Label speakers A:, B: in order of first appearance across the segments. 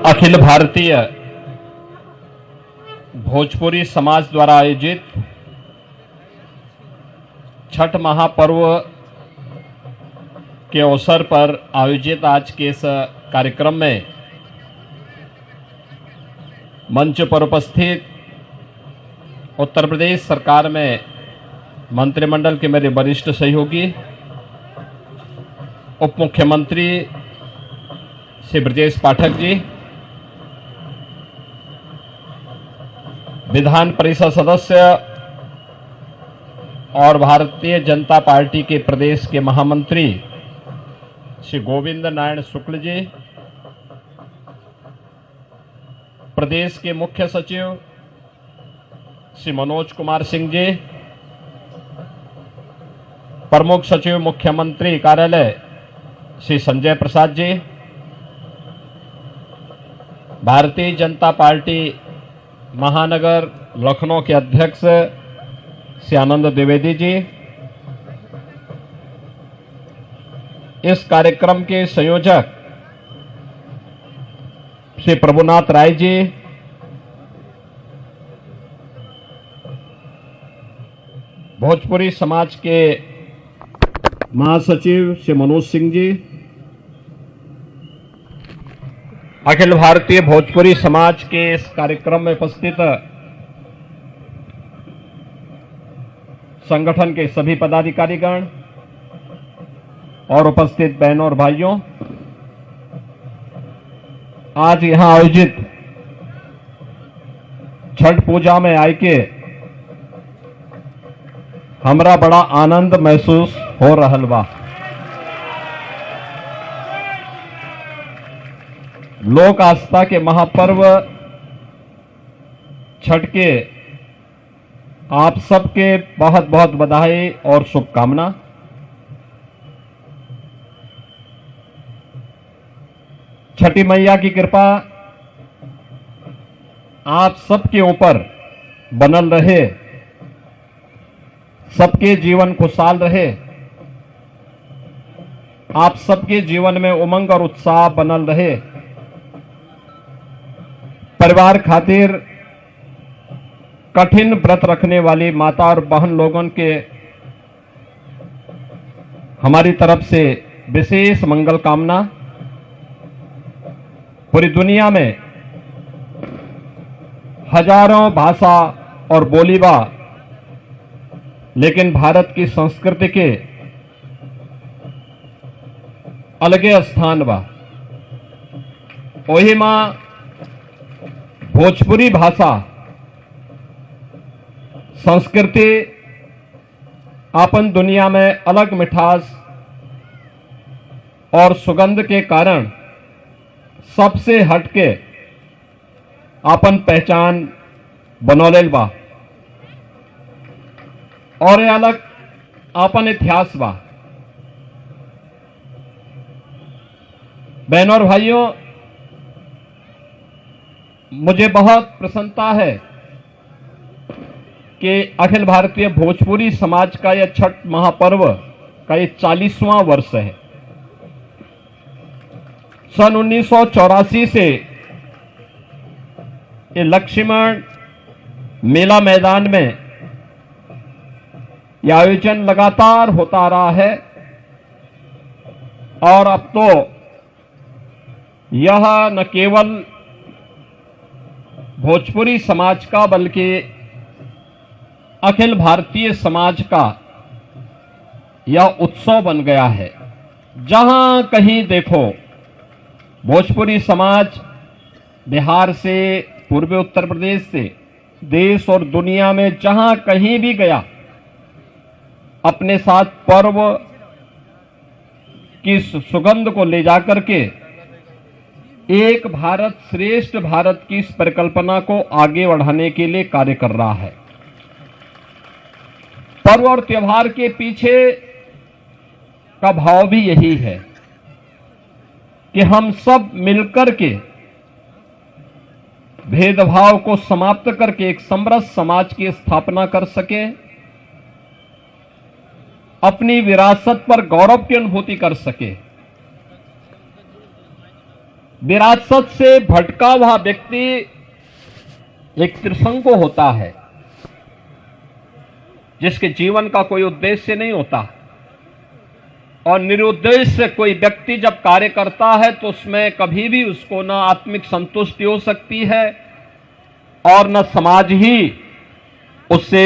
A: अखिल भारतीय भोजपुरी समाज द्वारा आयोजित छठ महापर्व के अवसर पर आयोजित आज के इस कार्यक्रम में मंच पर उपस्थित उत्तर प्रदेश सरकार में मंत्रिमंडल के मेरे वरिष्ठ सहयोगी उप मुख्यमंत्री श्री ब्रजेश पाठक जी, विधान परिषद सदस्य और भारतीय जनता पार्टी के प्रदेश के महामंत्री श्री गोविंद नारायण शुक्ल जी, प्रदेश के मुख्य सचिव श्री मनोज कुमार सिंह जी, प्रमुख सचिव मुख्यमंत्री कार्यालय श्री संजय प्रसाद जी, भारतीय जनता पार्टी महानगर लखनऊ के अध्यक्ष श्री आनंद द्विवेदी जी, इस कार्यक्रम के संयोजक श्री प्रभुनाथ राय जी, भोजपुरी समाज के महासचिव श्री मनोज सिंह जी, अखिल भारतीय भोजपुरी समाज के इस कार्यक्रम में उपस्थित संगठन के सभी पदाधिकारीगण और उपस्थित बहनों और भाइयों, आज यहां आयोजित छठ पूजा में आके हमरा बड़ा आनंद महसूस हो रहल बा। लोक आस्था के महापर्व छठ के आप सबके बहुत बहुत बधाई और शुभकामना। छठी मैया की कृपा आप सबके ऊपर बनल रहे, सबके जीवन खुशहाल रहे, आप सबके जीवन में उमंग और उत्साह बनल रहे। परिवार खातिर कठिन व्रत रखने वाली माता और बहन लोगों के हमारी तरफ से विशेष मंगल कामना। पूरी दुनिया में हजारों भाषा और बोली बा, लेकिन भारत की संस्कृति के अलगे स्थान बा। वही मां भोजपुरी भाषा संस्कृति अपन दुनिया में अलग मिठास और सुगंध के कारण सबसे हटके अपन पहचान बनौलेल बा और ये अलग अपन इतिहास बा। बहनों और भाइयों, मुझे बहुत प्रसन्नता है कि अखिल भारतीय भोजपुरी समाज का यह छठ महापर्व का ये 40वां वर्ष है। सन 1984 से ये लक्ष्मण मेला मैदान में यह आयोजन लगातार होता रहा है और अब तो यह न केवल भोजपुरी समाज का बल्कि अखिल भारतीय समाज का यह उत्सव बन गया है। जहां कहीं देखो भोजपुरी समाज बिहार से, पूर्वी उत्तर प्रदेश से, देश और दुनिया में जहां कहीं भी गया, अपने साथ पर्व की सुगंध को ले जाकर के एक भारत श्रेष्ठ भारत की इस परिकल्पना को आगे बढ़ाने के लिए कार्य कर रहा है। पर्व और त्योहार के पीछे का भाव भी यही है कि हम सब मिलकर के भेदभाव को समाप्त करके एक समरस समाज की स्थापना कर सके, अपनी विरासत पर गौरव की अनुभूति कर सके। विरासत से भटका हुआ व्यक्ति एक त्रिसंग होता है, जिसके जीवन का कोई उद्देश्य नहीं होता। और निरुद्देश्य कोई व्यक्ति जब कार्य करता है तो उसमें कभी भी उसको न आत्मिक संतुष्टि हो सकती है और न समाज ही उससे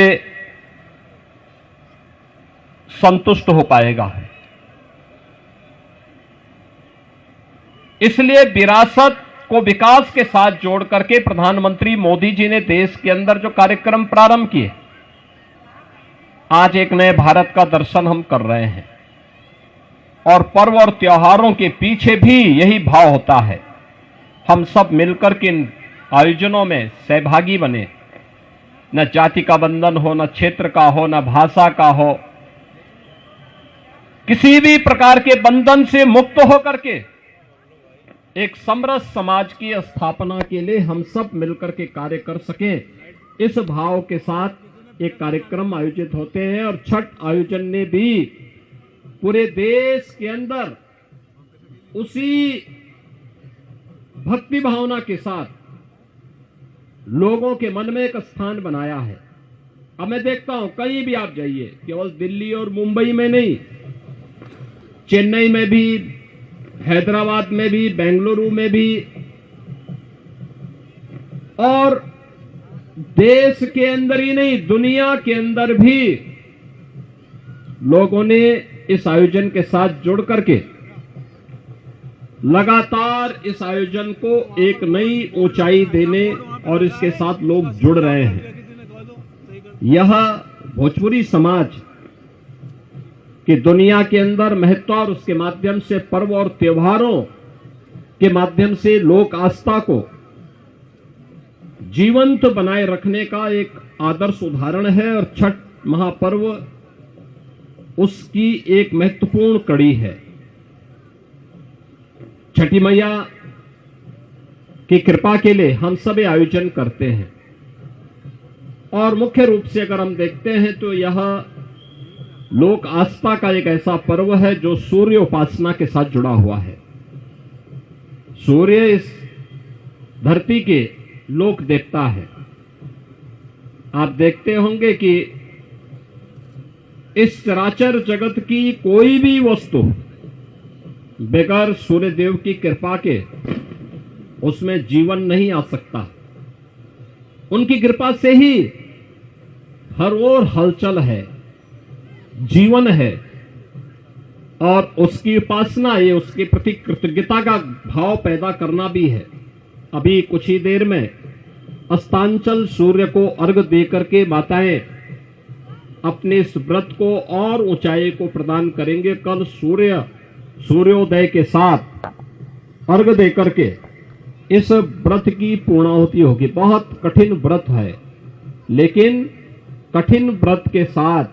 A: संतुष्ट हो पाएगा। इसलिए विरासत को विकास के साथ जोड़ करके प्रधानमंत्री मोदी जी ने देश के अंदर जो कार्यक्रम प्रारंभ किए, आज एक नए भारत का दर्शन हम कर रहे हैं। और पर्व और त्योहारों के पीछे भी यही भाव होता है, हम सब मिलकर के इन आयोजनों में सहभागी बने। न जाति का बंधन हो, न क्षेत्र का हो, न भाषा का हो, किसी भी प्रकार के बंधन से मुक्त होकर के एक समरस समाज की स्थापना के लिए हम सब मिलकर के कार्य कर सकें, इस भाव के साथ एक कार्यक्रम आयोजित होते हैं। और छठ आयोजन ने भी पूरे देश के अंदर उसी भक्ति भावना के साथ लोगों के मन में एक स्थान बनाया है। अब मैं देखता हूं कहीं भी आप जाइए, केवल दिल्ली और मुंबई में नहीं, चेन्नई में भी, हैदराबाद में भी, बेंगलुरु में भी, और देश के अंदर ही नहीं दुनिया के अंदर भी लोगों ने इस आयोजन के साथ जुड़ करके लगातार इस आयोजन को एक नई ऊंचाई देने और इसके साथ लोग जुड़ रहे हैं। यह भोजपुरी समाज कि दुनिया के अंदर महत्व और उसके माध्यम से पर्व और त्योहारों के माध्यम से लोक आस्था को जीवंत बनाए रखने का एक आदर्श उदाहरण है। और छठ महापर्व उसकी एक महत्वपूर्ण कड़ी है। छठी मैया की कृपा के लिए हम सब आयोजन करते हैं। और मुख्य रूप से अगर हम देखते हैं तो यह लोक आस्था का एक ऐसा पर्व है जो सूर्य उपासना के साथ जुड़ा हुआ है। सूर्य इस धरती के लोक देवता है। आप देखते होंगे कि इस चराचर जगत की कोई भी वस्तु बगैर सूर्य देव की कृपा के उसमें जीवन नहीं आ सकता। उनकी कृपा से ही हर ओर हलचल है, जीवन है। और उसकी उपासना, ये उसके प्रति कृतज्ञता का भाव पैदा करना भी है। अभी कुछ ही देर में अस्तांचल सूर्य को अर्घ देकर के माताएं अपने इस व्रत को और ऊंचाई को प्रदान करेंगे। कल सूर्योदय के साथ अर्घ देकर के इस व्रत की पूर्णाहुति होगी। बहुत कठिन व्रत है, लेकिन कठिन व्रत के साथ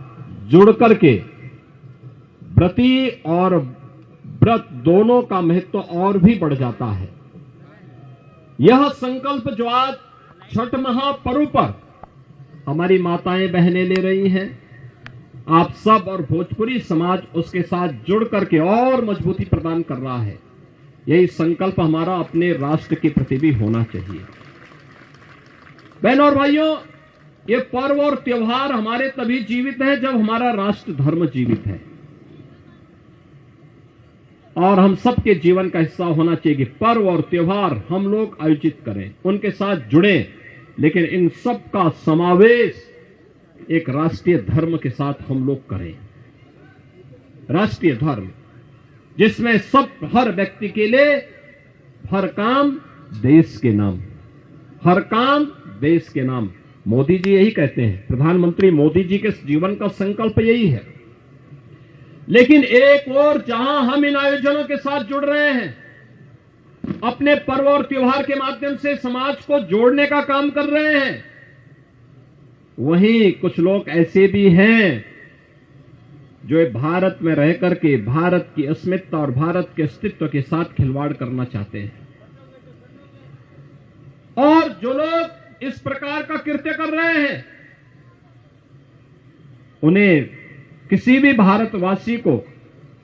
A: जुड़ करके व्रती और व्रत दोनों का महत्व और भी बढ़ जाता है। यह संकल्प जो आज छठ महापर्व पर हमारी माताएं बहनें ले रही हैं, आप सब और भोजपुरी समाज उसके साथ जुड़ करके और मजबूती प्रदान कर रहा है। यही संकल्प हमारा अपने राष्ट्र के प्रति भी होना चाहिए। बहनों और भाइयों, ये पर्व और त्योहार हमारे तभी जीवित है जब हमारा राष्ट्र धर्म जीवित है। और हम सबके जीवन का हिस्सा होना चाहिए कि पर्व और त्योहार हम लोग आयोजित करें, उनके साथ जुड़ें, लेकिन इन सब का समावेश एक राष्ट्रीय धर्म के साथ हम लोग करें। राष्ट्रीय धर्म जिसमें सब हर व्यक्ति के लिए हर काम देश के नाम, हर काम देश के नाम। मोदी जी यही कहते हैं, प्रधानमंत्री मोदी जी के जीवन का संकल्प यही है। लेकिन एक और जहां हम इन आयोजनों के साथ जुड़ रहे हैं, अपने पर्व और त्योहार के माध्यम से समाज को जोड़ने का काम कर रहे हैं, वहीं कुछ लोग ऐसे भी हैं जो भारत में रह करके भारत की अस्मिता और भारत के अस्तित्व के साथ खिलवाड़ करना चाहते हैं। और जो लोग इस प्रकार का कृत्य कर रहे हैं, उन्हें किसी भी भारतवासी को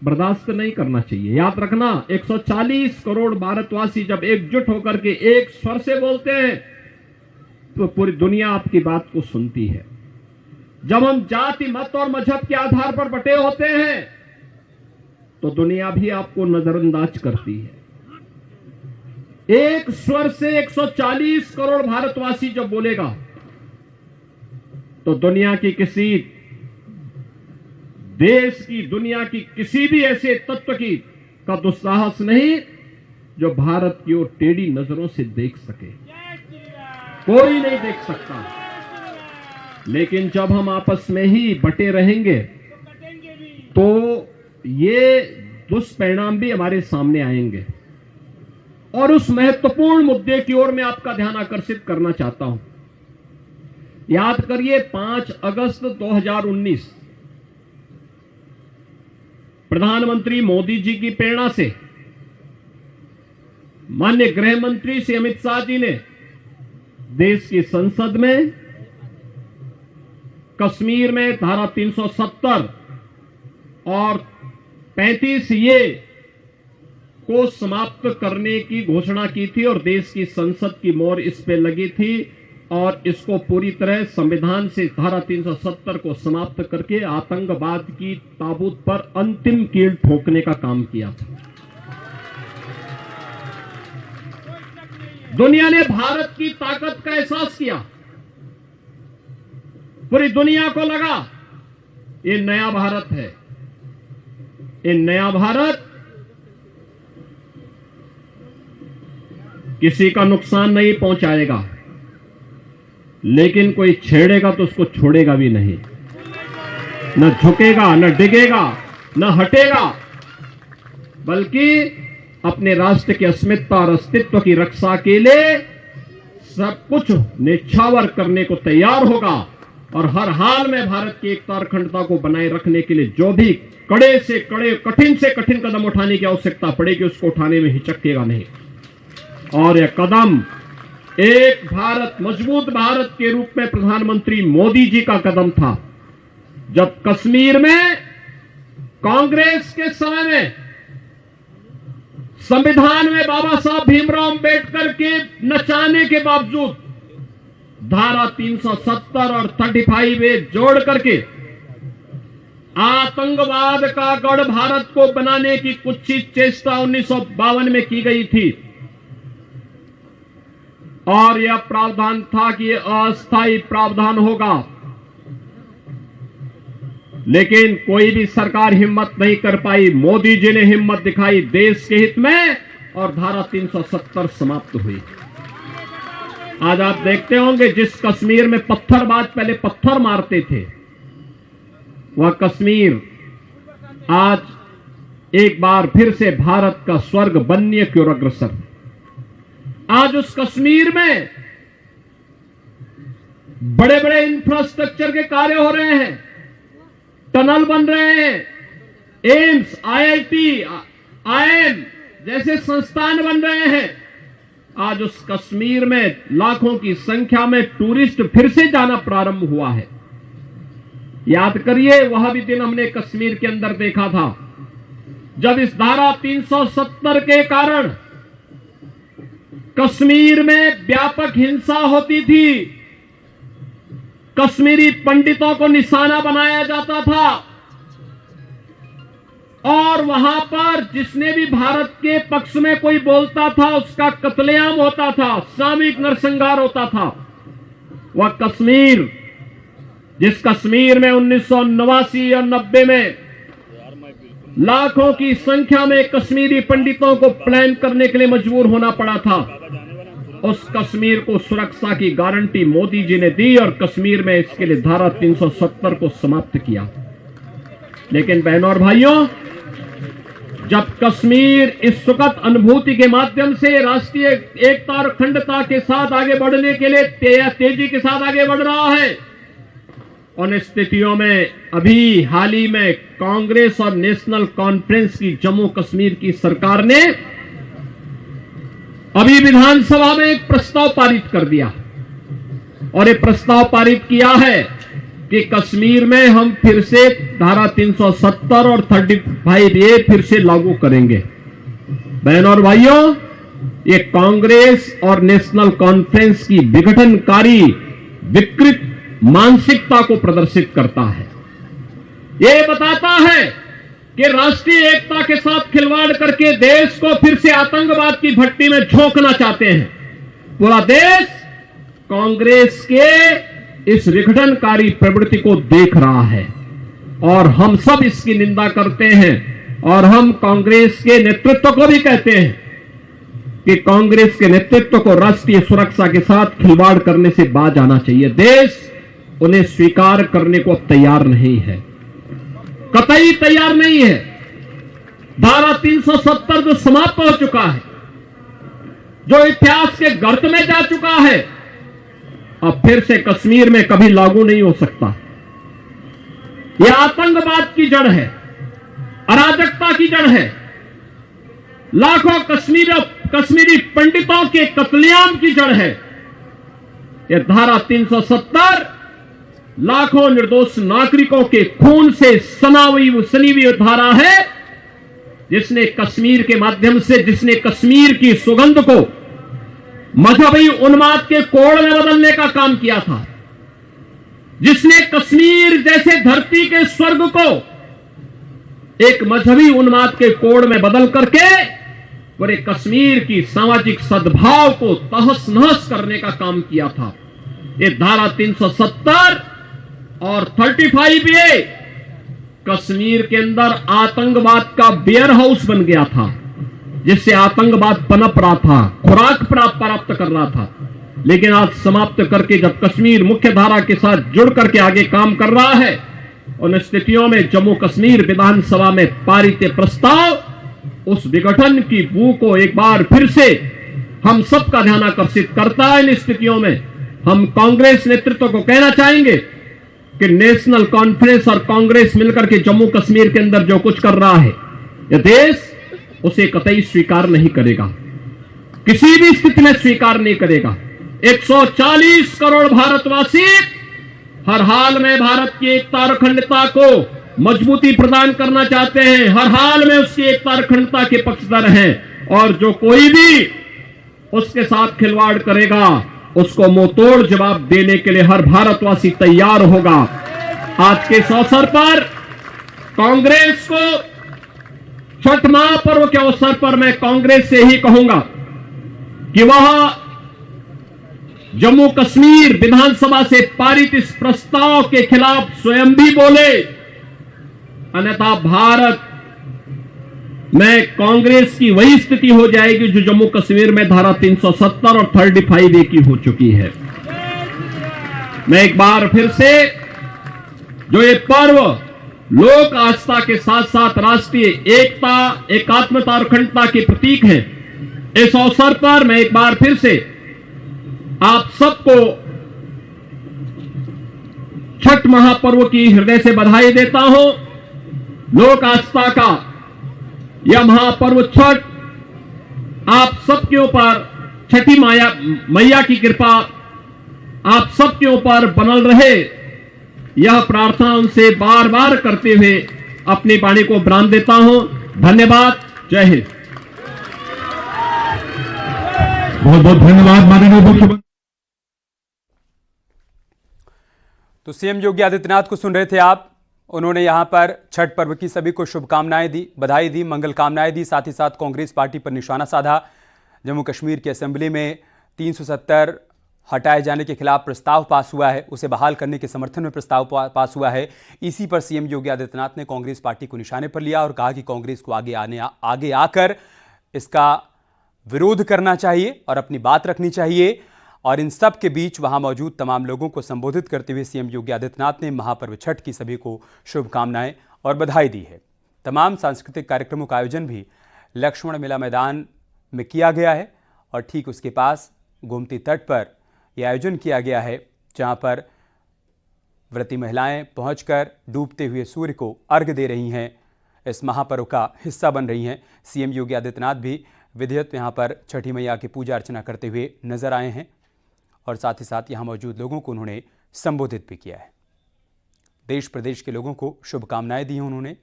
A: बर्दाश्त नहीं करना चाहिए। याद रखना, 140 करोड़ भारतवासी जब एकजुट होकर के एक स्वर से बोलते हैं तो पूरी दुनिया आपकी बात को सुनती है। जब हम जाति, मत और मजहब के आधार पर बटे होते हैं तो दुनिया भी आपको नजरअंदाज करती है। एक स्वर से 140 करोड़ भारतवासी जब बोलेगा तो दुनिया की किसी देश की, दुनिया की किसी भी ऐसे तत्व की का दुस्साहस नहीं जो भारत की ओर टेढ़ी नजरों से देख सके। कोई नहीं देख सकता। लेकिन जब हम आपस में ही बटे रहेंगे तो ये दुष्परिणाम भी हमारे सामने आएंगे। और उस महत्वपूर्ण मुद्दे की ओर मैं आपका ध्यान आकर्षित करना चाहता हूं। याद करिए, 5 अगस्त 2019 प्रधानमंत्री मोदी जी की प्रेरणा से माननीय गृह मंत्री श्री अमित शाह जी ने देश की संसद में कश्मीर में धारा 370 और 35 ए को समाप्त करने की घोषणा की थी और देश की संसद की मोहर इस पे लगी थी और इसको पूरी तरह संविधान से धारा 370 को समाप्त करके आतंकवाद की ताबूत पर अंतिम कील ठोकने का काम किया था। दुनिया ने भारत की ताकत का एहसास किया। पूरी दुनिया को लगा ये नया भारत है। ये नया भारत किसी का नुकसान नहीं पहुंचाएगा, लेकिन कोई छेड़ेगा तो उसको छोड़ेगा भी नहीं। न झुकेगा, न डिगेगा, न हटेगा, बल्कि अपने राष्ट्र की अस्मिता और अस्तित्व की रक्षा के लिए सब कुछ निछावर करने को तैयार होगा और हर हाल में भारत की एकता और अखंडता को बनाए रखने के लिए जो भी कड़े से कड़े, कठिन से कठिन कदम उठाने की आवश्यकता पड़ेगी उसको उठाने में हिचकेगा नहीं। और यह कदम एक भारत, मजबूत भारत के रूप में प्रधानमंत्री मोदी जी का कदम था। जब कश्मीर में कांग्रेस के समय में संविधान में बाबा साहब भीमराव अंबेडकर के नचाने के बावजूद धारा 370 और 35A जोड़ करके आतंकवाद का गढ़ भारत को बनाने की कुछ चेष्टा 1952 में की गई थी और यह प्रावधान था कि यह अस्थायी प्रावधान होगा, लेकिन कोई भी सरकार हिम्मत नहीं कर पाई। मोदी जी ने हिम्मत दिखाई देश के हित में और धारा 370 समाप्त हुई। आज आप देखते होंगे जिस कश्मीर में पत्थरबाज पहले पत्थर मारते थे, वह कश्मीर आज एक बार फिर से भारत का स्वर्ग बनने की ओर अग्रसर है। आज उस कश्मीर में बड़े बड़े इंफ्रास्ट्रक्चर के कार्य हो रहे हैं, टनल बन रहे हैं, एम्स, आईआईटी, आईएम जैसे संस्थान बन रहे हैं। आज उस कश्मीर में लाखों की संख्या में टूरिस्ट फिर से जाना प्रारंभ हुआ है। याद करिए, वह भी दिन हमने कश्मीर के अंदर देखा था जब इस धारा 370 के कारण कश्मीर में व्यापक हिंसा होती थी। कश्मीरी पंडितों को निशाना बनाया जाता था और वहां पर जिसने भी भारत के पक्ष में कोई बोलता था उसका कत्लेआम होता था, सामूहिक नरसंहार होता था। वह कश्मीर, जिस कश्मीर में 1989 और 90 में लाखों की संख्या में कश्मीरी पंडितों को प्लान करने के लिए मजबूर होना पड़ा था, उस कश्मीर को सुरक्षा की गारंटी मोदी जी ने दी और कश्मीर में इसके लिए धारा 370 को समाप्त किया। लेकिन बहनों और भाइयों, जब कश्मीर इस सुखद अनुभूति के माध्यम से राष्ट्रीय एकता और अखंडता के साथ आगे बढ़ने के लिए तेजी के साथ आगे बढ़ रहा है, उन स्थितियों में अभी हाल ही में कांग्रेस और नेशनल कॉन्फ्रेंस की जम्मू कश्मीर की सरकार ने अभी विधानसभा में एक प्रस्ताव पारित कर दिया और ये प्रस्ताव पारित किया है कि कश्मीर में हम फिर से धारा 370 और 35A फिर से लागू करेंगे। बहनों और भाइयों, ये कांग्रेस और नेशनल कॉन्फ्रेंस की विघटनकारी विकृत मानसिकता को प्रदर्शित करता है। ये बताता है कि राष्ट्रीय एकता के साथ खिलवाड़ करके देश को फिर से आतंकवाद की भट्टी में झोंकना चाहते हैं। पूरा देश कांग्रेस के इस विघटनकारी प्रवृत्ति को देख रहा है और हम सब इसकी निंदा करते हैं और हम कांग्रेस के नेतृत्व को भी कहते हैं कि कांग्रेस के नेतृत्व को राष्ट्रीय सुरक्षा के साथ खिलवाड़ करने से बाज आना चाहिए। देश उन्हें स्वीकार करने को अब तैयार नहीं है, कतई तैयार नहीं है। धारा 370 जो समाप्त हो चुका है, जो इतिहास के गर्त में जा चुका है, अब फिर से कश्मीर में कभी लागू नहीं हो सकता। यह आतंकवाद की जड़ है, अराजकता की जड़ है, लाखों कश्मीरी पंडितों के कत्लेआम की जड़ है। यह धारा 370 लाखों निर्दोष नागरिकों के खून से सनी हुई धारा है, जिसने कश्मीर के माध्यम से, जिसने कश्मीर की सुगंध को मजहबी उन्माद के कोड़ में बदलने का काम किया था, जिसने कश्मीर जैसे धरती के स्वर्ग को एक मजहबी उन्माद के कोड़ में बदल करके पूरे कश्मीर की सामाजिक सद्भाव को तहस नहस करने का काम किया था। ये धारा 370 और 35A कश्मीर के अंदर आतंकवाद का बेयर हाउस बन गया था, जिससे आतंकवाद पनप रहा था, खुराक प्राप्त कर रहा था। लेकिन आज समाप्त करके जब कश्मीर मुख्य धारा के साथ जुड़ करके आगे काम कर रहा है, उन स्थितियों में जम्मू कश्मीर विधानसभा में पारित प्रस्ताव उस विघटन की बू को एक बार फिर से हम सबका ध्यान आकर्षित करता है। इन स्थितियों में हम कांग्रेस नेतृत्व को कहना चाहेंगे कि नेशनल कॉन्फ्रेंस और कांग्रेस मिलकर के जम्मू कश्मीर के अंदर जो कुछ कर रहा है, यह देश उसे कतई स्वीकार नहीं करेगा, किसी भी स्थिति में स्वीकार नहीं करेगा। 140 करोड़ भारतवासी हर हाल में भारत की एकता और अखंडता को मजबूती प्रदान करना चाहते हैं, हर हाल में उसकी एकता और अखंडता के पक्षधर हैं, और जो कोई भी उसके साथ खिलवाड़ करेगा उसको मुंहतोड़ जवाब देने के लिए हर भारतवासी तैयार होगा। आज के इस अवसर पर कांग्रेस को, छठ महापर्व के अवसर पर मैं कांग्रेस से ही कहूंगा कि वह जम्मू कश्मीर विधानसभा से पारित इस प्रस्ताव के खिलाफ स्वयं भी बोले, अन्यथा भारत में कांग्रेस की वही स्थिति हो जाएगी जो जम्मू कश्मीर में धारा 370 और 35A की हो चुकी है। मैं एक बार फिर से, जो ये पर्व लोक आस्था के साथ साथ राष्ट्रीय एकता, एकात्मता और अखंडता के प्रतीक हैं, इस अवसर पर मैं एक बार फिर से आप सबको छठ महापर्व की हृदय से बधाई देता हूं। लोक आस्था का यह महापर्व छठ आप सबके ऊपर, छठी मैया की कृपा आप सबके ऊपर बनल रहे, यह प्रार्थना उनसे बार बार करते हुए अपनी वाणी को विराम देता हूं। धन्यवाद। जय हिंद।
B: बहुत बहुत धन्यवाद माननीय मुख्यमंत्री।
C: तो सीएम योगी आदित्यनाथ को सुन रहे थे आप। उन्होंने यहां पर छठ पर्व की सभी को शुभकामनाएं दी, बधाई दी, मंगल कामनाएं दी, साथ ही साथ कांग्रेस पार्टी पर निशाना साधा। जम्मू कश्मीर की असेंबली में 370 हटाए जाने के खिलाफ प्रस्ताव पास हुआ है, उसे बहाल करने के समर्थन में प्रस्ताव पास हुआ है। इसी पर सीएम योगी आदित्यनाथ ने कांग्रेस पार्टी को निशाने पर लिया और कहा कि कांग्रेस को आगे आकर इसका विरोध करना चाहिए और अपनी बात रखनी चाहिए। और इन सब के बीच वहां मौजूद तमाम लोगों को संबोधित करते हुए सीएम योगी आदित्यनाथ ने महापर्व छठ की सभी को शुभकामनाएं और बधाई दी है। तमाम सांस्कृतिक कार्यक्रमों का आयोजन भी लक्ष्मण मेला मैदान में किया गया है और ठीक उसके पास गोमती तट पर यह आयोजन किया गया है, जहां पर व्रती महिलाएं पहुंचकर डूबते हुए सूर्य को अर्घ्य दे रही हैं, इस महापर्व का हिस्सा बन रही हैं। सीएम योगी आदित्यनाथ भी विधिवत यहां पर छठी मैया की पूजा अर्चना करते हुए नजर आए हैं और साथ ही साथ यहां मौजूद लोगों को उन्होंने संबोधित भी किया है। देश प्रदेश के लोगों को शुभकामनाएं दी हैं उन्होंने।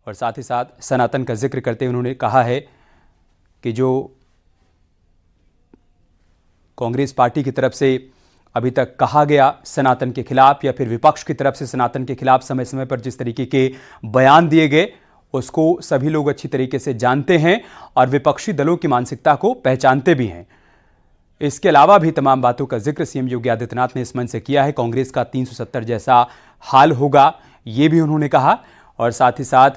C: और साथ ही साथ सनातन का जिक्र करते हुए उन्होंने कहा है कि जो कांग्रेस पार्टी की तरफ से अभी तक कहा गया सनातन के खिलाफ या फिर विपक्ष की तरफ से सनातन के खिलाफ समय समय पर जिस तरीके के बयान दिए गए उसको सभी लोग अच्छी तरीके से जानते हैं और विपक्षी दलों की मानसिकता को पहचानते भी हैं। इसके अलावा भी तमाम बातों का जिक्र सीएम योगी आदित्यनाथ ने इस मंच से किया है। कांग्रेस का 370 जैसा हाल होगा ये भी उन्होंने कहा और साथ ही साथ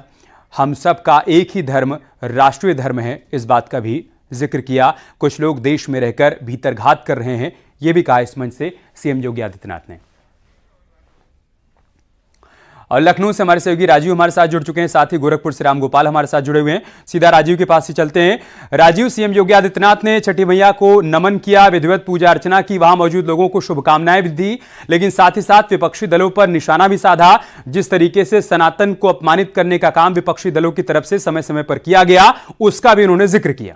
C: हम सब का एक ही धर्म राष्ट्रीय धर्म है इस बात का भी जिक्र किया। कुछ लोग देश में रहकर भीतरघात कर रहे हैं यह भी कहा इस मंच से सीएम योगी आदित्यनाथ ने। और लखनऊ से हमारे सहयोगी राजीव हमारे साथ जुड़ चुके हैं, साथ ही गोरखपुर से रामगोपाल हमारे साथ जुड़े हुए हैं। सीधा राजीव के पास ही चलते हैं। राजीव, सीएम योगी आदित्यनाथ ने छठी मैया को नमन किया, विधिवत पूजा अर्चना की, वहां मौजूद लोगों को शुभकामनाएं भी दी, लेकिन साथ ही साथ विपक्षी दलों पर निशाना भी साधा। जिस तरीके से सनातन को अपमानित करने का काम विपक्षी दलों की तरफ से समय समय पर किया गया उसका भी उन्होंने जिक्र किया।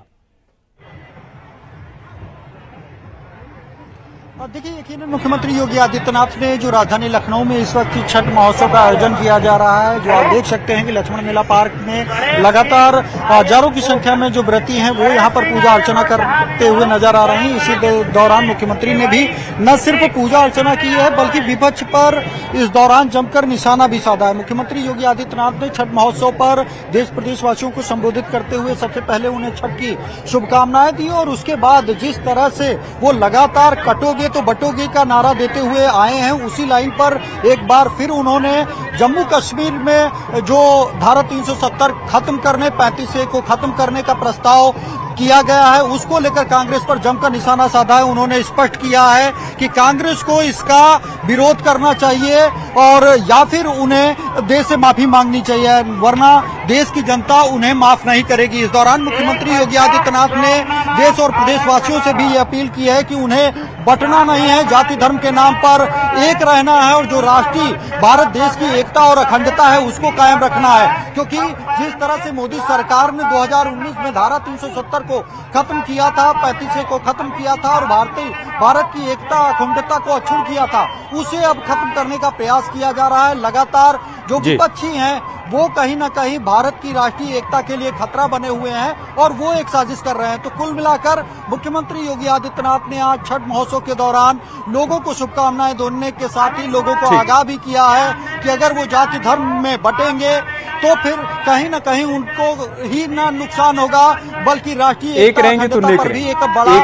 D: देखिए, यकीनन मुख्यमंत्री योगी आदित्यनाथ ने जो राजधानी लखनऊ में इस वक्त छठ महोत्सव का आयोजन किया जा रहा है, जो आप देख सकते हैं कि लक्ष्मण मेला पार्क में लगातार हजारों की संख्या में जो व्रती हैं वो यहाँ पर पूजा अर्चना करते हुए नजर आ रहे हैं। इसी दौरान मुख्यमंत्री ने भी न सिर्फ पूजा अर्चना की है बल्कि विपक्ष पर इस दौरान जमकर निशाना भी साधा है। मुख्यमंत्री योगी आदित्यनाथ ने छठ महोत्सव पर देश प्रदेशवासियों को संबोधित करते हुए सबसे पहले उन्हें छठ की शुभकामनाएं दी और उसके बाद जिस तरह से वो लगातार कटोगे तो बटोगे का नारा देते हुए आए हैं, उसी लाइन पर एक बार फिर उन्होंने जम्मू कश्मीर में जो धारा 370 खत्म करने 35A को खत्म करने का प्रस्ताव किया गया है उसको लेकर कांग्रेस पर जमकर निशाना साधा है। उन्होंने स्पष्ट किया है कि कांग्रेस को इसका विरोध करना चाहिए और या फिर उन्हें देश से माफी मांगनी चाहिए, वरना देश की जनता उन्हें माफ नहीं करेगी। इस दौरान मुख्यमंत्री योगी आदित्यनाथ ने देश और प्रदेशवासियों से भी ये अपील की है कि उन्हें बंटना नहीं है, जाति धर्म के नाम पर एक रहना है और जो राष्ट्रीय भारत देश की एकता और अखंडता है उसको कायम रखना है। क्योंकि जिस तरह से मोदी सरकार ने 2019 में धारा 370 को खत्म किया था, 35A को खत्म किया था और भारत की एकता अखंडता को अक्षुण्ण किया था, उसे अब खत्म करने का प्रयास किया जा रहा है। लगातार जो विपक्षी हैं वो कहीं ना कहीं भारत की राष्ट्रीय एकता के लिए खतरा बने हुए हैं और वो एक साजिश कर रहे हैं। तो कुल मिलाकर मुख्यमंत्री योगी आदित्यनाथ ने आज छठ महोत्सव के दौरान लोगों को शुभकामनाएं देने के साथ ही लोगों को आगाह भी किया है कि अगर वो जाति धर्म में बटेंगे तो फिर कहीं ना कहीं उनको ही ना नुकसान होगा बल्कि राष्ट्रीय
C: एक रहेंगे तो नेक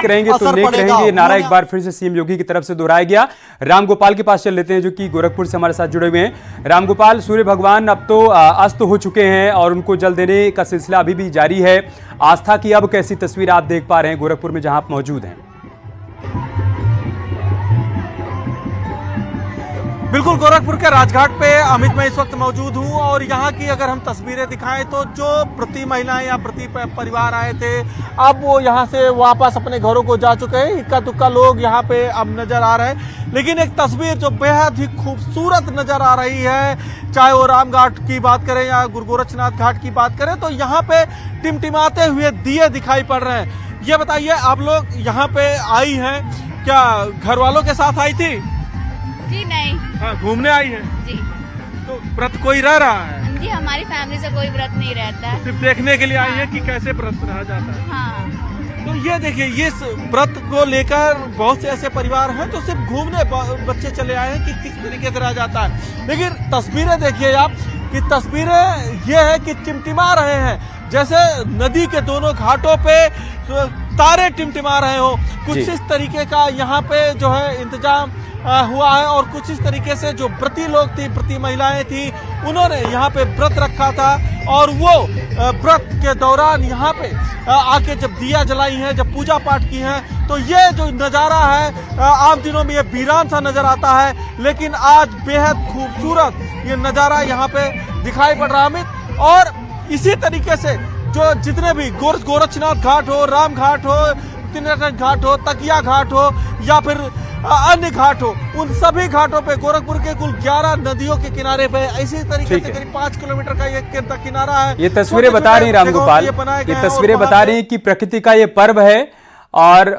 C: रहेंगे। ये नारा एक बार फिर से सीएम योगी की तरफ से दोहराया गया। रामगोपाल के पास चल लेते हैं जो कि गोरखपुर से हमारे साथ जुड़े हुए हैं। रामगोपाल, सूर्य भगवान अब तो अस्त हो चुके हैं और उनको जल देने का सिलसिला अभी भी जारी है। आस्था की अब कैसी तस्वीर आप देख पा रहे हैं गोरखपुर में जहां आप मौजूद हैं?
E: बिल्कुल, गोरखपुर के राजघाट पे अमित मैं इस वक्त मौजूद हूँ और यहाँ की अगर हम तस्वीरें दिखाएं तो जो प्रति महिलाएं या प्रति परिवार आए थे अब वो यहाँ से वापस अपने घरों को जा चुके हैं। इक्का दुक्का लोग यहाँ पे अब नजर आ रहे हैं, लेकिन एक तस्वीर जो बेहद ही खूबसूरत नजर आ रही है, चाहे वो राम घाट की बात करें या गुरु गोरक्षनाथ घाट की बात करें, तो यहाँ पे टिमटिमाते हुए दिए दिखाई पड़ रहे हैं। ये बताइए, आप लोग यहाँ पे आई हैं, क्या घर वालों के साथ आई थी?
F: जी नहीं।
E: हाँ, घूमने आई है
F: जी।
E: तो व्रत कोई रह रहा है?
F: जी, हमारी फैमिली से कोई व्रत नहीं रहता है।
E: सिर्फ देखने के लिए आई है कि कैसे व्रत रहा जाता है?
F: हाँ।
E: तो ये देखिए, ये व्रत को लेकर बहुत से ऐसे परिवार हैं जो सिर्फ घूमने बच्चे चले आए हैं कि किस तरीके से रहा जाता है। लेकिन तस्वीरें देखिए आप, कि तस्वीरें ये है कि टिमटिमा रहे हैं, जैसे नदी के दोनों घाटों पे तारे टिमटिमा रहे हो। कुछ इस तरीके का यहाँ पे जो है इंतजाम हुआ है और कुछ इस तरीके से जो व्रती लोग थी, व्रती महिलाएं थी, उन्होंने यहाँ पे व्रत रखा था और वो व्रत के दौरान यहाँ पे आके जब दिया जलाई है, जब पूजा पाठ की है, तो ये जो नज़ारा है आम दिनों में ये वीरान सा नजर आता है, लेकिन आज बेहद खूबसूरत ये नज़ारा यहाँ पे दिखाई पड़ रहा है। और इसी तरीके से जो जितने भी गोरक्षनाथ घाट हो, राम घाट हो, घाट हो, तकिया घाट हो या फिर अन्य घाट हो, उन सभी घाटों पे गोरखपुर के कुल 11 नदियों के किनारे पे इसी तरीके से करीब 5 किलोमीटर का ये किनारा है।
C: ये तस्वीरें बता रही रामगोपाल, ये तस्वीरें बता रही कि प्रकृति का ये पर्व है और